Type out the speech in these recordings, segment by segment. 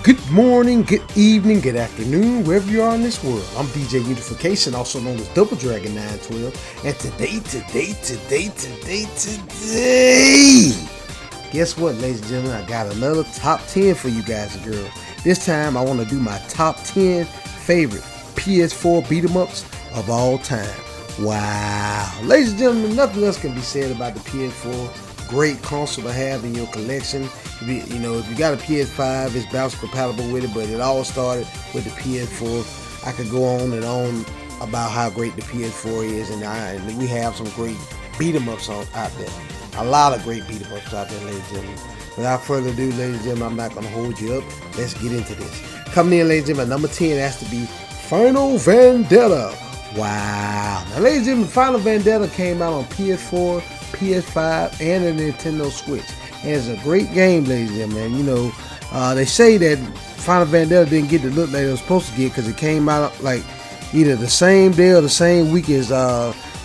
Good morning, good evening, good afternoon, wherever you are in this world. I'm DJ Unification, also known as Double Dragon 912. And today, guess what, ladies and gentlemen? I got another top 10 for you guys and girls. This time, I want to do my top 10 favorite PS4 beat-em-ups of all time. Wow. Ladies and gentlemen, nothing else can be said about the PS4. Great console to have in your collection. If you got a PS5, it's backwards compatible with it, but it all started with the PS4. I could go on and on about how great the PS4 is, and we have some great beat-em-ups out there. A lot of great beat-em-ups out there, ladies and gentlemen. Without further ado, ladies and gentlemen, I'm not going to hold you up. Let's get into this. Coming in, ladies and gentlemen, number 10 has to be Final Vendetta. Wow. Now, ladies and gentlemen, Final Vendetta came out on PS4, PS5, and a Nintendo Switch. And it's a great game, ladies and gentlemen. They say that Final Vendetta didn't get the look that it was supposed to get because it came out like either the same day or the same week as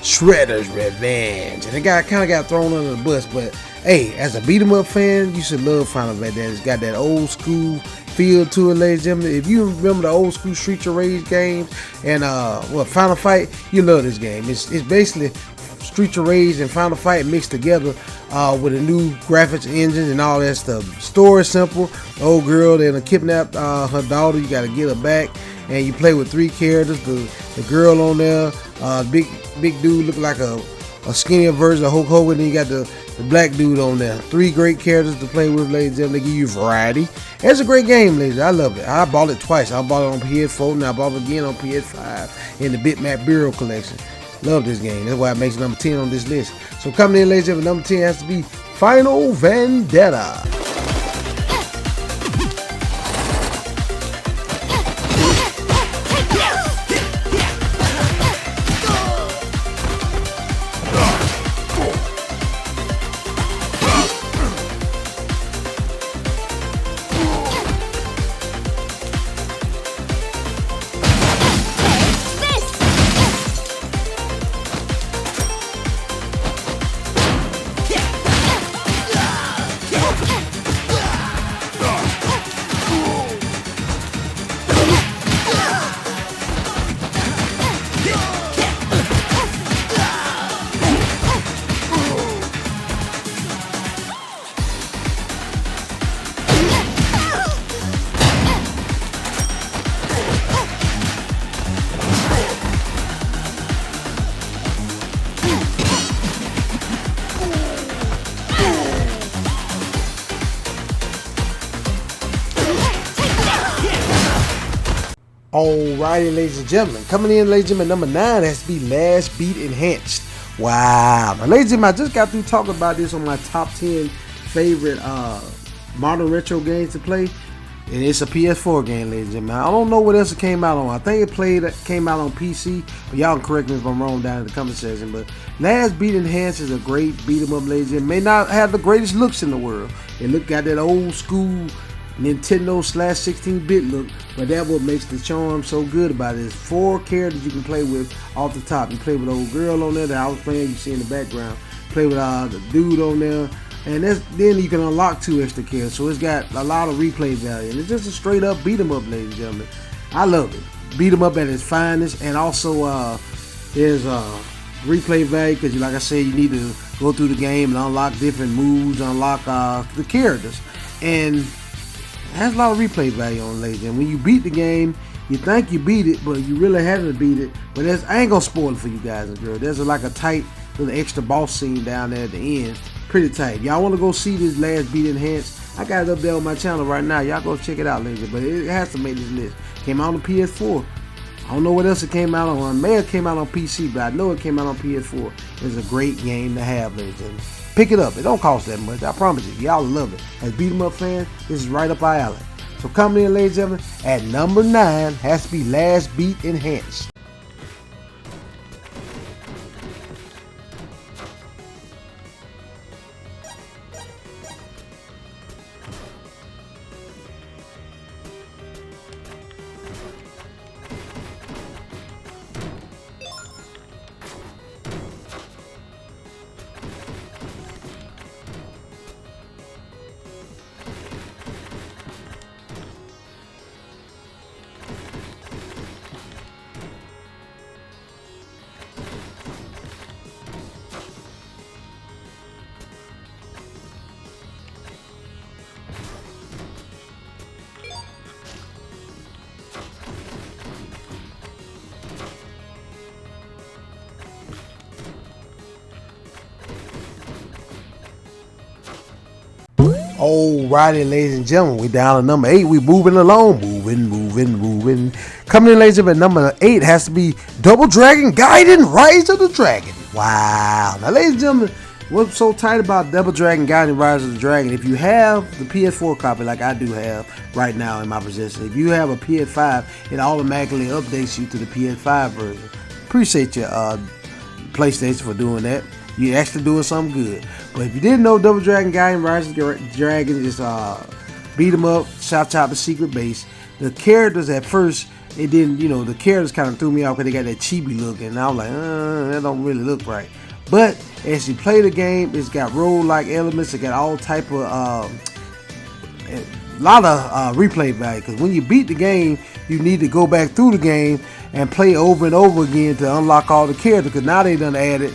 Shredder's Revenge. And it kind of got thrown under the bus. But hey, as a beat 'em up fan, you should love Final Vendetta. It's got that old school feel to it, ladies and gentlemen. If you remember the old school Streets of Rage games and Final Fight, you love this game. It's basically Streets of Rage and Final Fight mixed together with a new graphics engine and all that stuff. Story is simple. The old girl that kidnapped her daughter, you got to get her back, and you play with 3 characters. The girl on there, big dude look like a skinnier version of Hulk Hogan. Then you got the black dude on there. 3 great characters to play with, ladies and gentlemen. They give you variety. It's a great game, ladies. I love it. I bought it twice. I bought it on PS4 and I bought it again on PS5 in the Bitmap Bureau collection. Love this game. That's why it makes number 10 on this list. So coming in, ladies and gentlemen, number 10 has to be Final Vendetta. Alrighty, ladies and gentlemen. Coming in, ladies and gentlemen, number 9 has to be Last Beat Enhanced. Wow. Now, ladies and gentlemen, I just got through talking about this on my top 10 favorite modern retro games to play. And it's a PS4 game, ladies and gentlemen. I don't know what else it came out on. I think it came out on PC. But y'all can correct me if I'm wrong down in the comment section. But Last Beat Enhanced is a great beat 'em up, ladies and gentlemen. May not have the greatest looks in the world. It got that old school Nintendo / 16-bit look, but that's what makes the charm so good about it. It's 4 characters you can play with off the top. You play with the old girl on there that I was playing, you see in the background. Play with the dude on there, and then you can unlock 2 extra characters. So it's got a lot of replay value, and it's just a straight up beat 'em up, ladies and gentlemen. I love it. Beat 'em up at its finest, and also there's replay value because, like I said, you need to go through the game and unlock different moves, unlock the characters, and it has a lot of replay value on it, ladies. And when you beat the game, you think you beat it, but you really haven't beat it. But I ain't gonna spoil it for you guys and girls. There's like a tight little extra boss scene down there at the end. Pretty tight. Y'all want to go see this Last Beat Enhanced? I got it up there on my channel right now. Y'all go check it out, ladies. But it has to make this list. Came out on PS4. I don't know what else it came out on. It may have came out on PC, but I know it came out on PS4. It's a great game to have, ladies and gentlemen. Pick it up. It don't cost that much. I promise you. Y'all love it. As beat 'em up fans, this is right up our alley. So coming in, ladies and gentlemen, at number 9 has to be Last Beat Enhanced. Alrighty, ladies and gentlemen, we down to number 8. We moving along, moving. Coming in, ladies and gentlemen, number 8 has to be Double Dragon Gaiden Rise of the Dragon. Wow. Now, ladies and gentlemen, what's so tight about Double Dragon Gaiden Rise of the Dragon? If you have the PS4 copy, like I do have right now in my possession, if you have a PS5, it automatically updates you to the PS5 version. Appreciate you, PlayStation, for doing that. You're actually doing something good. But if you didn't know, Double Dragon Gaiden Rise of the Dragon is beat 'em up, shout out the secret base. The characters at first, it didn't, the characters kind of threw me off because they got that chibi look, and I was like, that don't really look right. But as you play the game, it's got role-like elements. It got all type of a lot of replay value, because when you beat the game, you need to go back through the game and play over and over again to unlock all the characters, because now they done added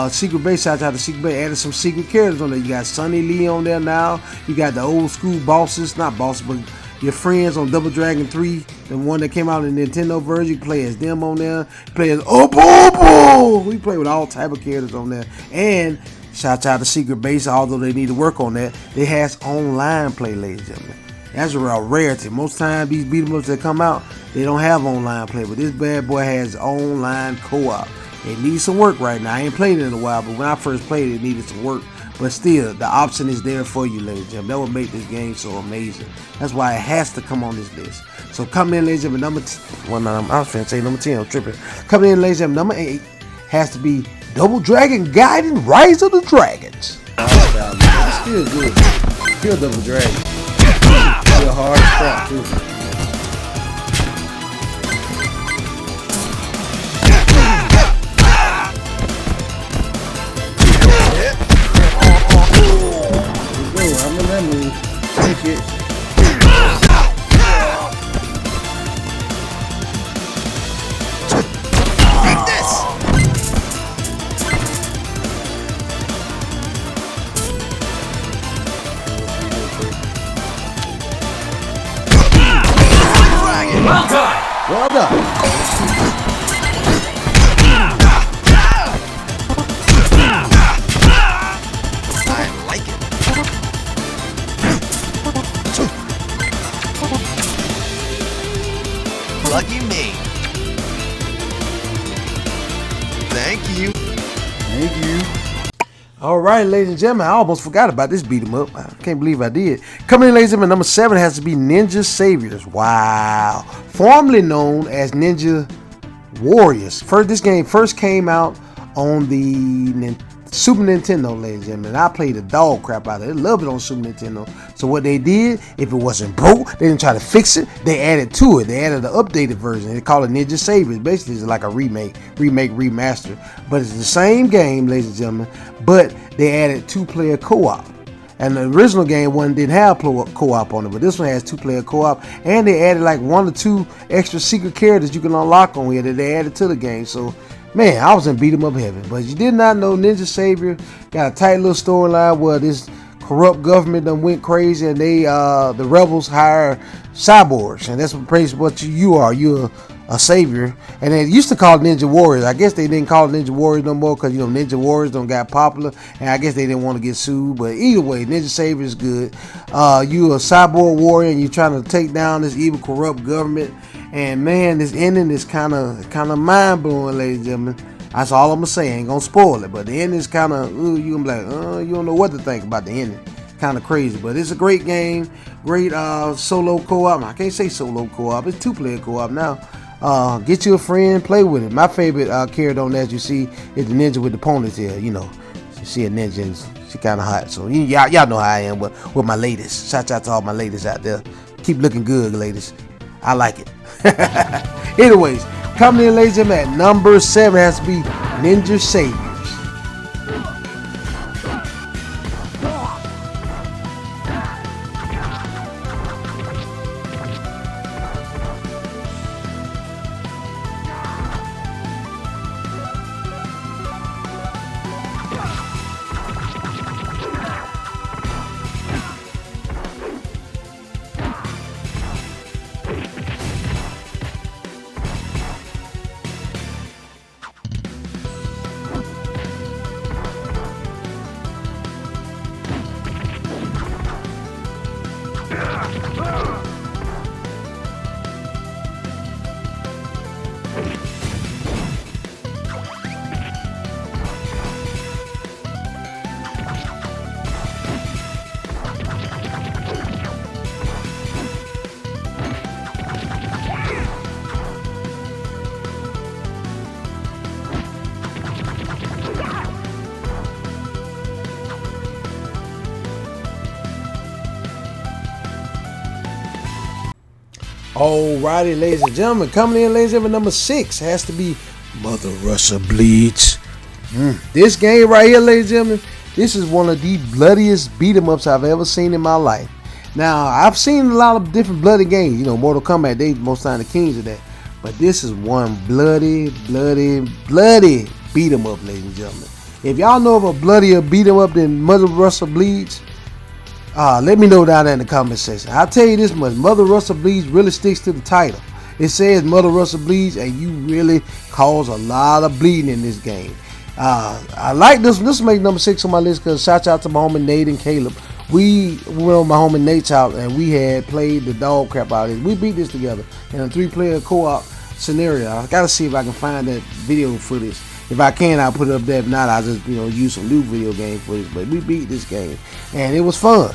secret base. Shout out to secret base, added some secret characters on there. You got Sunny Lee on there now. You got the old school bosses, not bosses, but your friends on Double Dragon 3, the one that came out in the Nintendo version. You play as them on there. You play as Opopo. We play with all type of characters on there. And shout out to secret base, although they need to work on that, it has online play, ladies and gentlemen. That's a real rarity. Most times these beat 'em ups that come out, they don't have online play, but this bad boy has online co-op. It needs some work right now. I ain't played it in a while, but when I first played it, it needed some work. But still, the option is there for you, ladies and gentlemen. That would make this game so amazing. That's why it has to come on this list. So coming in, ladies and gentlemen, I was finna say number 10, I'm tripping. Coming in, ladies and gentlemen, number 8 has to be Double Dragon Gaiden Rise of the Dragons. It's still good. Still Double Dragon. Still hard crap too. I remember that move. Take it. Take this. Well done. Well done. I like it. Lucky me. Thank you. Thank you. All right, ladies and gentlemen, I almost forgot about this beat 'em up. I can't believe I did. Coming in, ladies and gentlemen, number 7 has to be Ninja Saviors. Wow. Formerly known as Ninja Warriors. This game first came out on the Super Nintendo, ladies and gentlemen. I played the dog crap out of it. Loved it on Super Nintendo. So what they did, if it wasn't broke, they didn't try to fix it. They added to it. They added an updated version. They call it Ninja Saviors. Basically, it's like a remaster. But it's the same game, ladies and gentlemen. But they added 2-player co-op. And the original game didn't have co-op on it, but this one has 2-player co-op, and they added like 1 or 2 extra secret characters you can unlock on here that they added to the game. So, man, I was in beat 'em up heaven. But you did not know Ninja Savior got a tight little storyline where this corrupt government done went crazy, and they the rebels hire cyborgs, and that's what you are. You're a savior, and they used to call it Ninja Warriors. I guess they didn't call it Ninja Warriors no more because Ninja Warriors don't got popular, and I guess they didn't want to get sued. But either way, Ninja Savior is good. You a cyborg warrior, and you're trying to take down this evil, corrupt government. And man, this ending is kind of mind blowing, ladies and gentlemen. That's all I'm gonna say. I ain't gonna spoil it, but the ending is kind of you gonna be like, you don't know what to think about the ending. Kind of crazy, but it's a great game. Great solo co-op. I can't say solo co-op. It's 2-player co-op now. Get you a friend, play with it. My favorite character on that you see is the ninja with the ponytail. You see a ninja, and she kind of hot. So y'all know how I am with my ladies. Shout out to all my ladies out there. Keep looking good, ladies. I like it. Anyways, coming in, ladies and gentlemen, at number 7 has to be Ninja Saviors. Alrighty, ladies and gentlemen, coming in, ladies and gentlemen, number 6 has to be Mother Russia Bleeds. This game right here, ladies and gentlemen, this is one of the bloodiest beat 'em ups I've ever seen in my life. Now, I've seen a lot of different bloody games. You know, Mortal Kombat, they most time the kings of that. But this is one bloody beat 'em up, ladies and gentlemen. If y'all know of a bloodier beat 'em up than Mother Russia Bleeds, let me know down there in the comment section. I'll tell you this much, Mother Russia Bleeds really sticks to the title. It says Mother Russia Bleeds, and you really cause a lot of bleeding in this game. I like this one. This will make number 6 on my list because shout out to my homie Nate and Caleb. We went on my homie Nate's house and we had played the dog crap out of this. We beat this together in a 3-player co-op scenario. I gotta see if I can find that video footage. If I can, I'll put it up there. If not, I'll just use some new video game footage. But we beat this game and it was fun.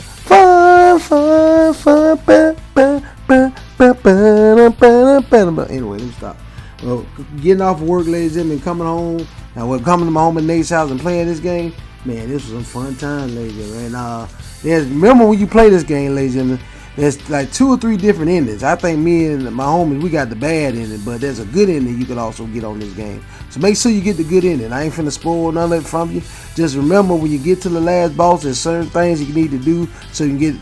Anyway, let me stop. Well, getting off of work, ladies and gentlemen, coming home, and we're coming to my home in Nate's house and playing this game. Man, this was some fun time, ladies and gentlemen. Remember when you play this game, ladies and gentlemen, there's like 2 or 3 different endings. I think me and my homies, we got the bad ending, but there's a good ending you can also get on this game. So make sure you get the good ending. I ain't finna spoil none of it from you. Just remember when you get to the last boss, there's certain things you need to do so you can get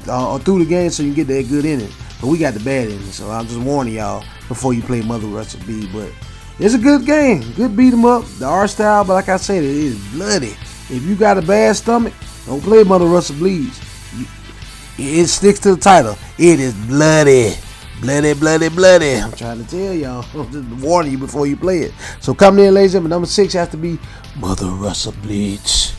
through the game so you can get that good ending. But we got the bad ending, so I'm just warning y'all before you play Mother Russia B. But it's a good game, good beat 'em up. The art style, but like I said, it is bloody. If you got a bad stomach, don't play Mother Russia Bleeds. It sticks to the title. It is bloody. Bloody. I'm trying to tell y'all. I'm just warning you before you play it. So coming in, ladies and gentlemen, number 6 has to be Mother Russia Bleeds.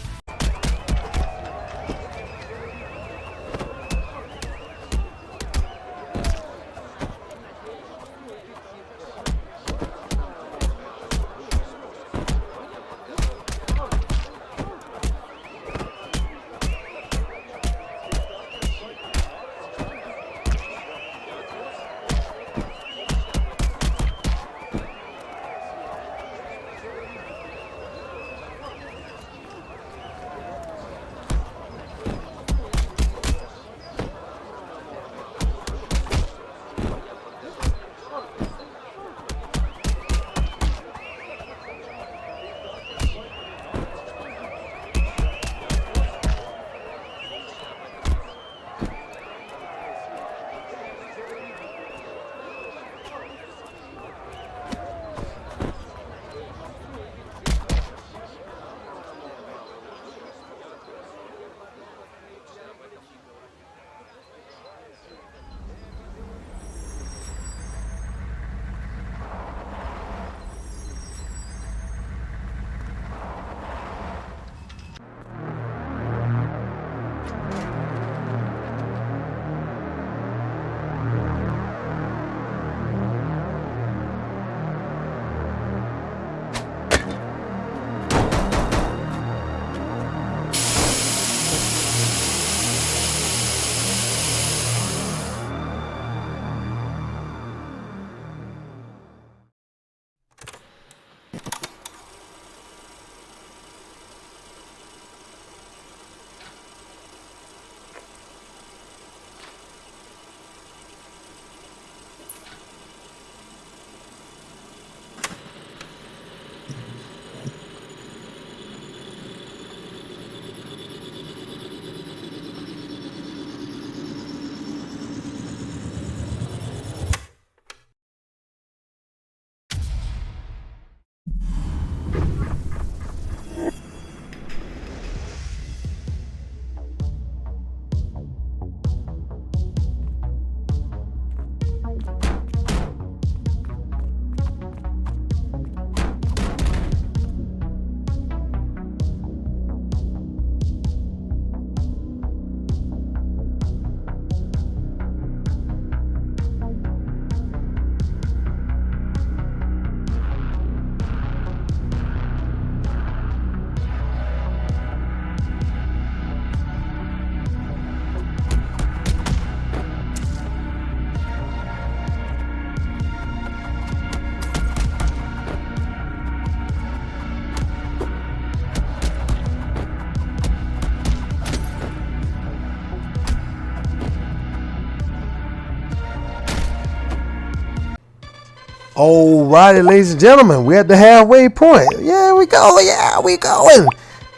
Alrighty, ladies and gentlemen, we're at the halfway point. Yeah, we go. Yeah, we going.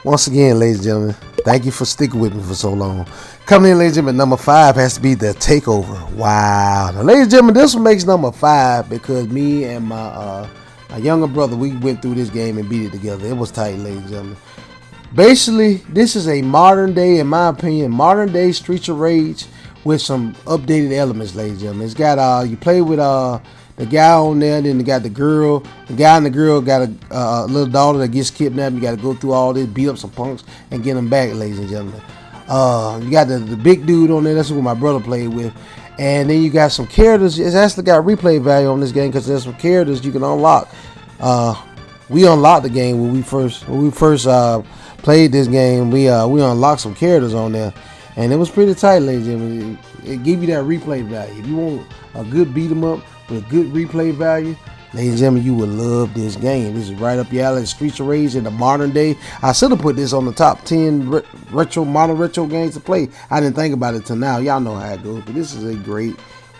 Once again, ladies and gentlemen, thank you for sticking with me for so long. Coming in, ladies and gentlemen, number 5 has to be The Takeover. Wow. Now, ladies and gentlemen, this one makes number 5 because me and my younger brother, we went through this game and beat it together. It was tight, ladies and gentlemen. Basically, this is a modern day, in my opinion, modern day Streets of Rage with some updated elements, ladies and gentlemen. It's got you play with the guy on there, then you got the girl. The guy and the girl got a little daughter that gets kidnapped. You got to go through all this, beat up some punks, and get them back, ladies and gentlemen. You got the big dude on there. That's who my brother played with. And then you got some characters. It's actually got replay value on this game because there's some characters you can unlock. We unlocked the game when we first played this game. We unlocked some characters on there, and it was pretty tight, ladies and gentlemen. It gave you that replay value. If you want a good beat 'em up with a good replay value, ladies and gentlemen, you will love this game. This is right up your alley. Streets of Rage in the modern day. I should have put this on the top 10 modern retro games to play. I didn't think about it till now. Y'all know how it goes, but this is a great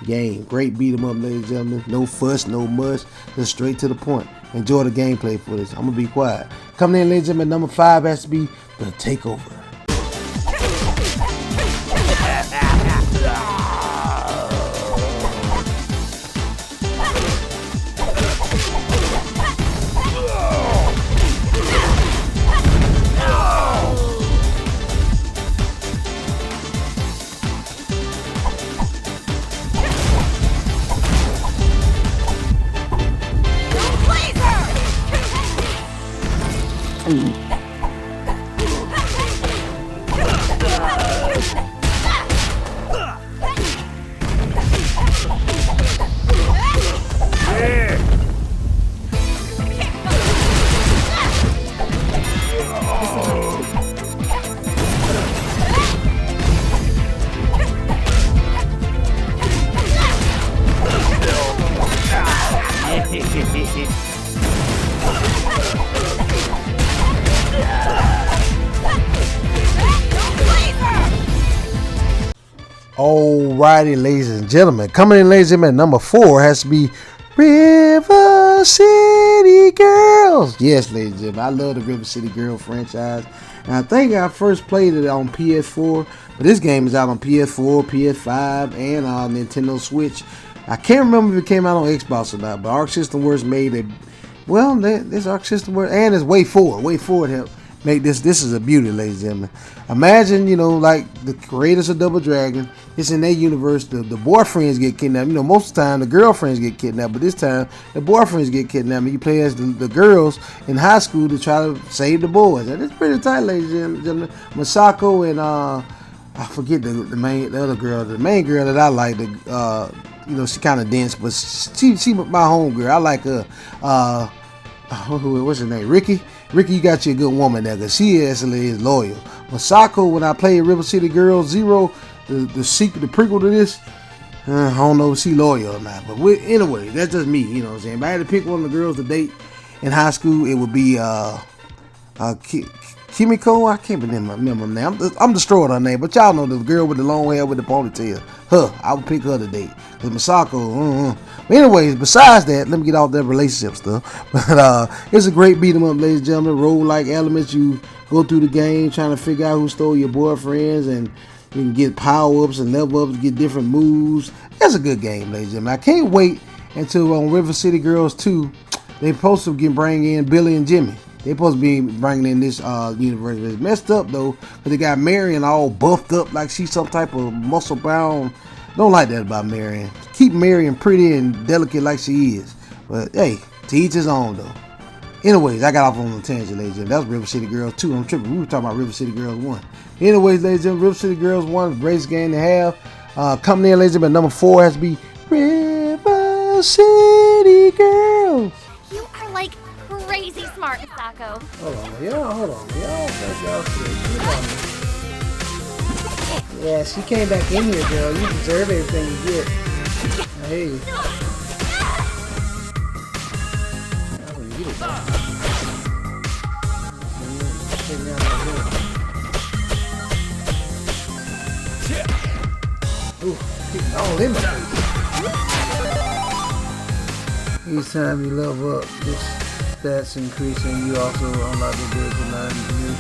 game. Great beat 'em up, ladies and gentlemen. No fuss, no muss, just straight to the point. Enjoy the gameplay for this. I'm gonna be quiet. Coming in, ladies and gentlemen, number 5 has to be The Takeover. Alrighty, ladies and gentlemen. Coming in, ladies and gentlemen, number 4 has to be River City Girls. Yes, ladies and gentlemen, I love the River City Girl franchise. And I think I first played it on PS4, but this game is out on PS4, PS5, and Nintendo Switch. I can't remember if it came out on Xbox or not, but Arc System Works made it. Well, this Arc System Works, and it's Way Forward helped make this. This is a beauty, ladies and gentlemen. Imagine, like the creators of Double Dragon. It's in their universe. The boyfriends get kidnapped. Most of the time the girlfriends get kidnapped, but this time the boyfriends get kidnapped. And you play as the girls in high school to try to save the boys. And it's pretty tight, ladies and gentlemen. Masako and I forget the other girl, the main girl that I like. She kind of dense, but she my homegirl. I like her. What's her name? Ricky, you got you a good woman there, because she actually is loyal. Masako, when I played River City Girls Zero, the sequel, the prequel to this, I don't know if she loyal or not. But anyway, that's just me, you know what I'm saying. If I had to pick one of the girls to date in high school, it would be Kimiko. I can't remember her name. I'm destroying her name, but y'all know the girl with the long hair with the ponytail. Her, I would pick her to date. Cause Masako, But anyways, besides that, let me get off that relationship stuff. But it's a great beat 'em up, ladies and gentlemen. Role-like elements. You go through the game trying to figure out who stole your boyfriends, and you can get power-ups and level-ups, get different moves. It's a good game, ladies and gentlemen. I can't wait until on River City Girls 2, they're supposed to bring in Billy and Jimmy. They're supposed to be bringing in this universe. It's messed up, though, because they got Marion all buffed up like she's some type of muscle-bound. Don't like that about Marion. Keep Marion pretty and delicate like she is. But, hey, to each his own, though. Anyways, I got off on a tangent, ladies and gentlemen. That was River City Girls 2. I'm tripping. We were talking about River City Girls 1. Anyways, ladies and gentlemen, River City Girls 1, greatest game to have. Coming in, ladies and gentlemen, number 4 has to be River City Girls. You are like crazy smart, Masako. Hold on, y'all. Yeah, she came back in here, girl. You deserve everything you get. Hey. Ooh, all in my face. Each time you level up, this stats increase, and you also unlock the ability to learn new.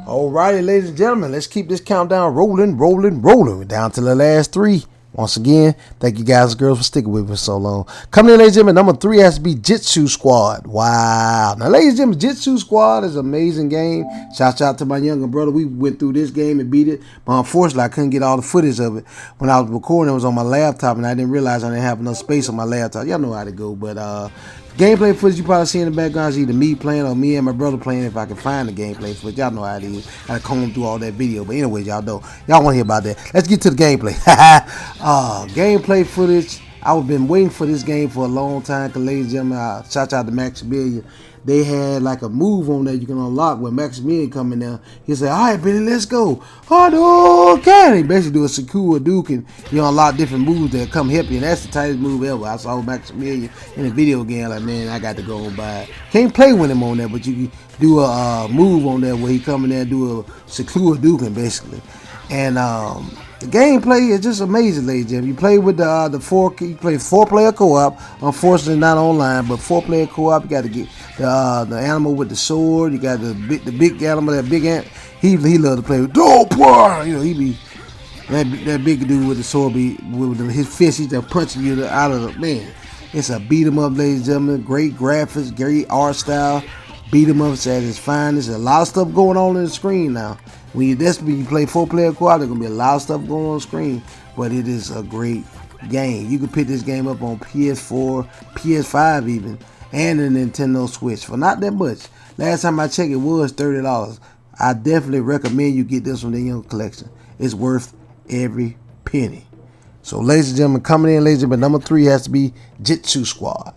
Alrighty, ladies and gentlemen, let's keep this countdown rolling. We're down to the last 3. Once again, thank you guys and girls for sticking with me for so long. Coming in, ladies and gentlemen, number 3 has to be Jitsu Squad. Wow. Now, ladies and gentlemen, Jitsu Squad is an amazing game. Shout out to my younger brother. We went through this game and beat it. But unfortunately, I couldn't get all the footage of it. When I was recording, it was on my laptop, and I didn't realize I didn't have enough space on my laptop. Y'all know how to go, but gameplay footage you probably see in the background is either me playing or me and my brother playing if I can find the gameplay footage. Y'all know how it is. I comb through all that video. But anyways, y'all know. Y'all want to hear about that. Let's get to the gameplay. Gameplay footage. I've been waiting for this game for a long time. Because ladies and gentlemen, shout out to Maximilian. They had like a move on that you can unlock when Maximilian come in there. He said, all right, Billy, let's go. Oh, okay. He basically do a secure Duke and you unlock different moves that come help you. And that's the tightest move ever. I saw Maximilian in a video game. Like, man, I got to go and buy it. Can't play with him on that, but you can do a move on there where he come in there and do a secure Duke basically. And the gameplay is just amazing, ladies and gentlemen. You play with the 4-player co-op. Unfortunately, not online, but 4-player co-op. You got to get the animal with the sword. You got the big animal, that big ant. He love to play with dope boy. You know, he be that big dude with the sword. Be with his fist. He's just punching you out of the man. It's a beat 'em up, ladies and gentlemen. Great graphics, great art style. Beat 'em up at its finest. There's a lot of stuff going on in the screen now. When you play 4-player co-op, there's gonna be a lot of stuff going on the screen. But it is a great game. You can pick this game up on PS4, PS5 even, and the Nintendo Switch for not that much. Last time I checked, it was $30. I definitely recommend you get this from the Young Collection. It's worth every penny. So, ladies and gentlemen, coming in, ladies and gentlemen, number 3 has to be Jitsu Squad.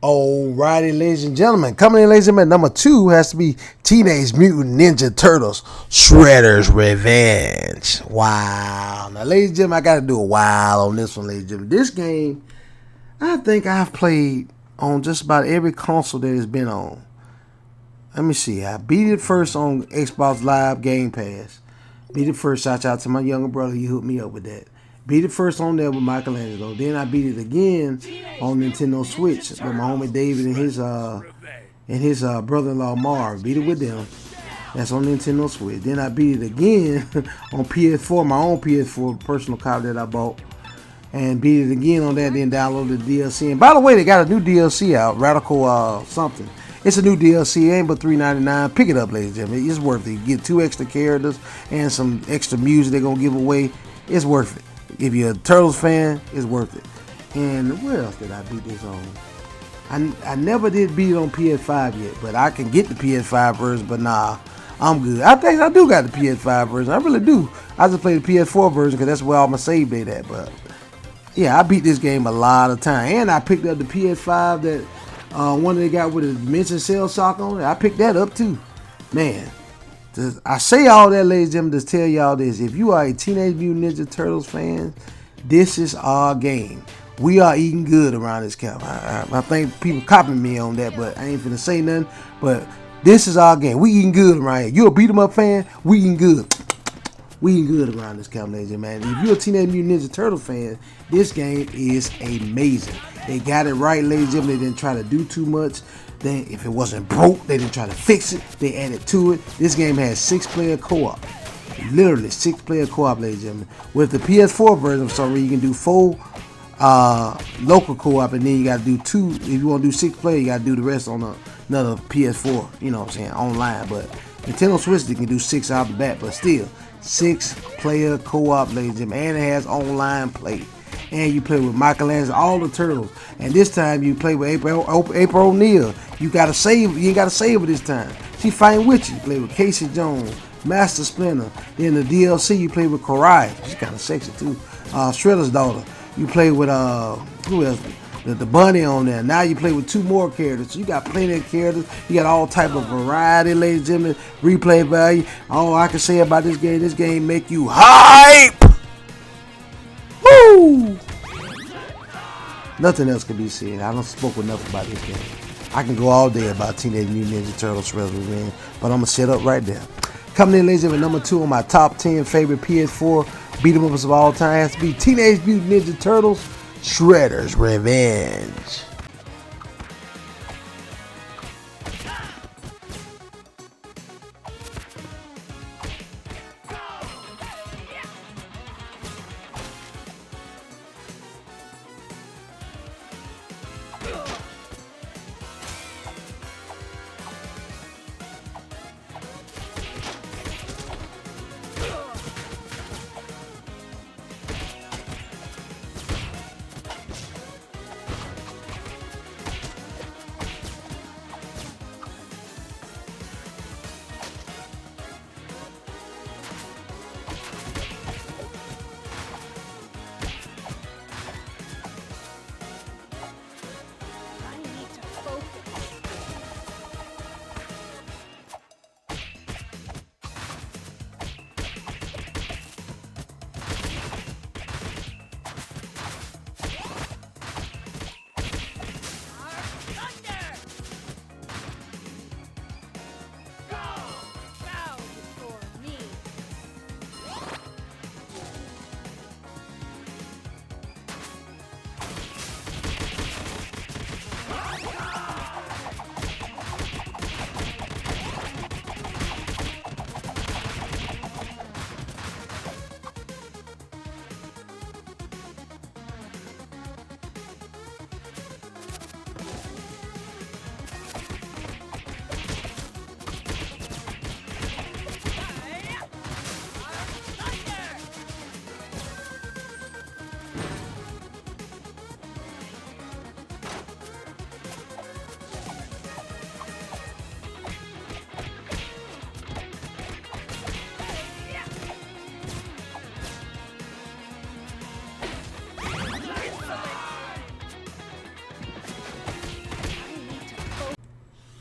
Alrighty, ladies and gentlemen, coming in, ladies and gentlemen, number 2 has to be Teenage Mutant Ninja Turtles Shredder's Revenge. Wow. Now, ladies and gentlemen, I got to do a wow on this one, ladies and gentlemen. This game, I think I've played on just about every console that it's been on. Let me see. I beat it first on Xbox Live Game Pass. Beat it first. Shout out to my younger brother. He hooked me up with that. Beat it first on there with Michelangelo. Then I beat it again on Nintendo Switch with my homie David and his brother-in-law Marv. Beat it with them. That's on Nintendo Switch. Then I beat it again on PS4, my own PS4 personal copy that I bought. And beat it again on that, then downloaded the DLC. And by the way, they got a new DLC out, Radical something. It's a new DLC, it ain't but $3.99. Pick it up, ladies and gentlemen. It's worth it. You get 2 extra characters and some extra music they're going to give away. It's worth it. If you're a Turtles fan, it's worth it. And where else did I beat this on? I never did beat it on PS5 yet, but I can get the PS5 version. But nah, I'm good. I think I do got the PS5 version. I really do. I just play the PS4 version because that's where all my save data at. But yeah, I beat this game a lot of time, and I picked up the PS5 that one they got with a Dimension Cell sock on it. I picked that up too, man. I say all that, ladies and gentlemen, to tell y'all this: if you are a Teenage Mutant Ninja Turtles fan, this is our game. We are eating good around this camp. I think people copying me on that, but I ain't finna say nothing. But this is our game. We eating good around here. You a beat 'em up fan? We eating good. We eating good around this camp, ladies and man. If you're a Teenage Mutant Ninja Turtle fan, this game is amazing. They got it right, ladies and gentlemen. They didn't try to do too much. Then, if it wasn't broke, they didn't try to fix it. They added to it. This game has 6-player co-op. Literally 6-player co-op, ladies and gentlemen. With the PS4 version of something, you can do 4 local co-op, and then you got to do 2. If you want to do 6-player, you got to do the rest on another PS4. You know what I'm saying? Online, but Nintendo Switch, they can do 6 out the bat, but still 6-player co-op, ladies and gentlemen. And it has online play. And you play with Michelangelo, all the turtles. And this time you play with April O'Neil. You gotta save. You ain't gotta save her this time. She fighting with you. You play with Casey Jones, Master Splinter. Then the DLC you play with Karai. She's kind of sexy too. Shredder's daughter. You play with who else? The bunny on there. Now you play with 2 more characters. So you got plenty of characters. You got all type of variety, ladies and gentlemen. Replay value. All I can say about this game make you hype. Woo! Nothing else can be said. I don't spoke enough about this game. I can go all day about Teenage Mutant Ninja Turtles Shredder's Revenge, but I'm gonna shut up right there. Coming in, ladies and gentlemen, number 2 on my top 10 favorite PS4 beat 'em ups of all time has to be Teenage Mutant Ninja Turtles Shredder's Revenge.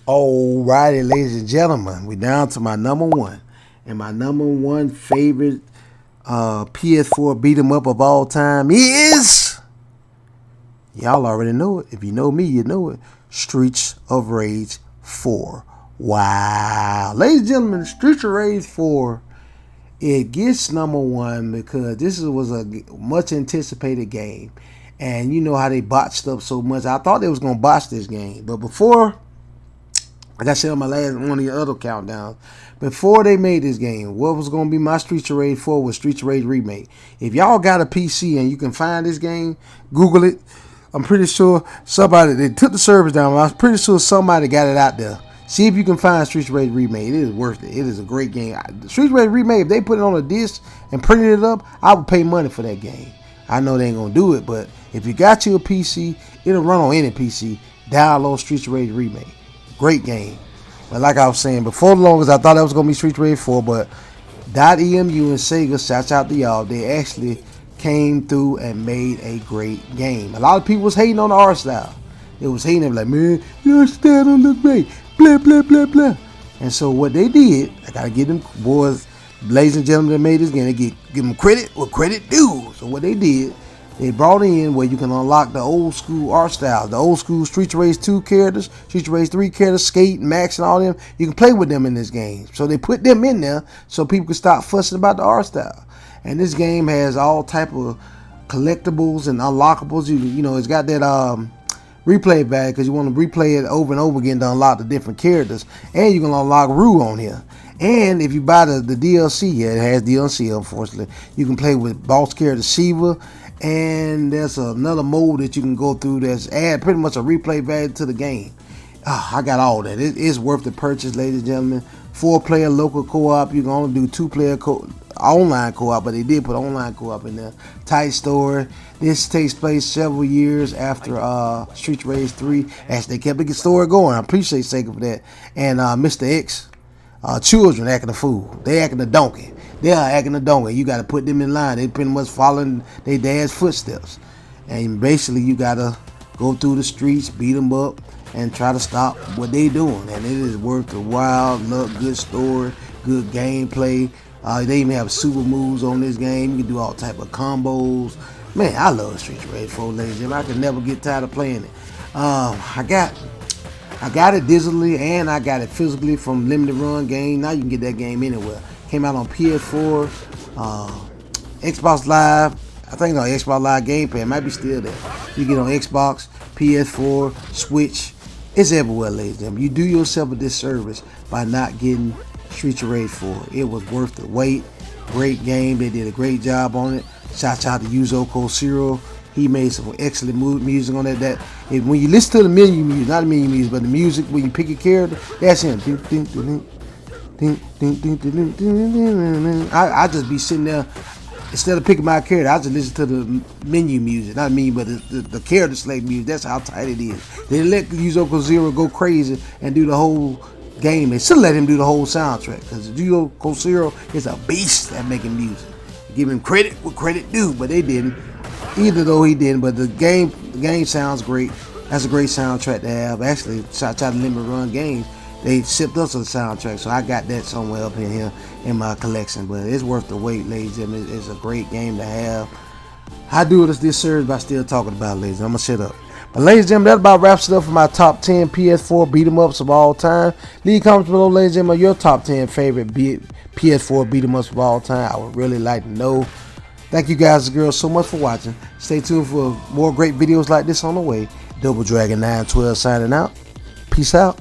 Alrighty, ladies and gentlemen, we down to my number 1. And my number 1 favorite PS4 beat 'em up of all time is, y'all already know it. If you know me, you know it. Streets of Rage 4. Wow. Ladies and gentlemen, Streets of Rage 4, it gets number 1 because this was a much anticipated game. And you know how they botched up so much. I thought they was going to botch this game. But before, like I said on my last one of the other countdowns, before they made this game, what was going to be my Streets of Rage 4 was Streets of Rage Remake. If y'all got a PC and you can find this game, Google it. I'm pretty sure somebody, they took the servers down. I'm pretty sure somebody got it out there. See if you can find Streets of Rage Remake. It is worth it. It is a great game. Streets of Rage Remake, if they put it on a disc and printed it up, I would pay money for that game. I know they ain't going to do it, but if you got you a PC, it'll run on any PC. download Streets of Rage Remake. Great game. But like I was saying, before the longest, I thought that was going to be Streets of Rage 4, but .emu and Sega, shouts out to y'all, they actually came through and made a great game. A lot of people was hating on the art style. They was hating, like, man, your style don't look great, blah, blah, blah, blah. And so what they did, I got to give them boys, ladies and gentlemen that made this game, they give them credit where credit due. So what they did, they brought in where you can unlock the old school art style, the old school Streets of Rage 2 characters, Streets of Rage 3 characters, Skate, Max, and all them. You can play with them in this game. So they put them in there so people can stop fussing about the art style. And this game has all type of collectibles and unlockables. You know, it's got that replay value because you want to replay it over and over again to unlock the different characters. And you can unlock Rue on here. And if you buy the DLC, yeah, it has DLC, unfortunately. You can play with boss character Shiva. And there's another mode that you can go through that's add pretty much a replay value to the game. I got all that. It is worth the purchase, ladies and gentlemen. 4-player local co-op. You can only do 2-player online co-op, but they did put online co-op in there. Tight story. This takes place several years after Streets of Rage 3. Actually, they kept the story going. I appreciate Sega for that. And Mr. X, children acting a fool. They acting a donkey. They are acting a donkey. You got to put them in line. They pretty much following their dad's footsteps. And basically, you got to go through the streets, beat them up, and try to stop what they doing. And it is worth the while. Look, good story, good gameplay. They even have super moves on this game. You can do all type of combos. Man, I love Streets of Rage 4, ladies and gentlemen. I can never get tired of playing it. I got it digitally and I got it physically from Limited Run Game. Now you can get that game anywhere. Came out on PS4, Xbox Live. I think on Xbox Live Game Pass. It might be still there. You get on Xbox, PS4, Switch. It's everywhere, ladies and gentlemen. You do yourself a disservice by not getting Streets of Rage 4. It was worth the wait. Great game. They did a great job on it. Shout out to Yuzo Koshiro. He made some excellent music on that. When you listen to the menu music, not the menu music, but the music when you pick a character, that's him. I just be sitting there, instead of picking my character, I just listen to the menu music. Not me, but the character select music. That's how tight it is. They let Yuzo Koshiro go crazy and do the whole game. They should let him do the whole soundtrack because Yuzo Koshiro is a beast at making music. Give him credit where credit due, but they didn't. Either though he didn't, but the game sounds great. That's a great soundtrack to have. Actually, shout out to Limited Run Games. They shipped us a soundtrack, so I got that somewhere up in here in my collection. But it's worth the wait, ladies and gentlemen. It's a great game to have. I do it as this series by still talking about it, ladies. I'm gonna shut up. But ladies and gentlemen, that about wraps it up for my top 10 PS4 beat 'em ups of all time. Leave comments below, ladies and gentlemen, your top 10 favorite PS4 beat 'em ups of all time. I would really like to know. Thank you guys and girls so much for watching. Stay tuned for more great videos like this on the way. Double Dragon 912 signing out. Peace out.